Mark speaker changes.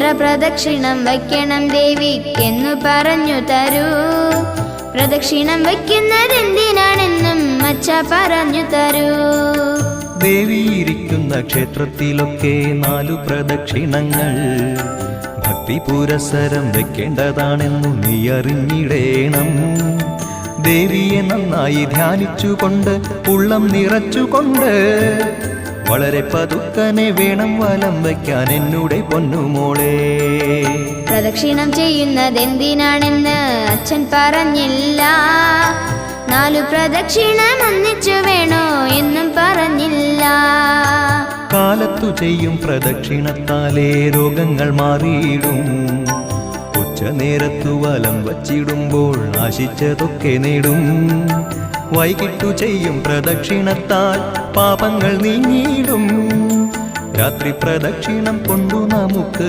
Speaker 1: എത്ര പ്രദക്ഷിണം വയ്ക്കണം ദേവിക്കെന്നു പറഞ്ഞു തരൂ. പ്രദക്ഷിണം വയ്ക്കുന്നതെന്തിനാണെന്നും അച്ഛ പറഞ്ഞു തരൂ.
Speaker 2: ദേവിയിരിക്കുന്ന ക്ഷേത്രത്തിലൊക്കെ 4 പ്രദക്ഷിണങ്ങൾ ഭക്തി പുരസരം വെക്കേണ്ടതാണെന്നു നീ അറിഞ്ഞിടേണം. ദേവിയെ നന്നായി ധ്യാനിച്ചുകൊണ്ട് ഉള്ളം നിറച്ചുകൊണ്ട് വളരെ പതുക്കനെ വേണം വലം വയ്ക്കാൻ എന്നുടെ പൊന്നുമോളെ.
Speaker 1: പ്രദക്ഷിണം ചെയ്യുന്നതെന്തിനാണെന്ന് അച്ഛൻ പറഞ്ഞില്ല. 4 പ്രദക്ഷിണം ഒന്നിച്ചു വേണോ എന്നും പറഞ്ഞില്ല.
Speaker 2: കാലത്തു ചെയ്യും പ്രദക്ഷിണത്താലേ രോഗങ്ങൾ മാറിയിടും. ഉച്ചനേരത്തു വലം വച്ചിടുമ്പോൾ ആശിച്ചതൊക്കെ നേടും. വൈകിട്ടു ചെയ്യും പ്രദക്ഷിണത്താൽ പാപങ്ങൾ നീങ്ങിയിടും. രാത്രി പ്രദക്ഷിണം കൊണ്ടു നമുക്ക്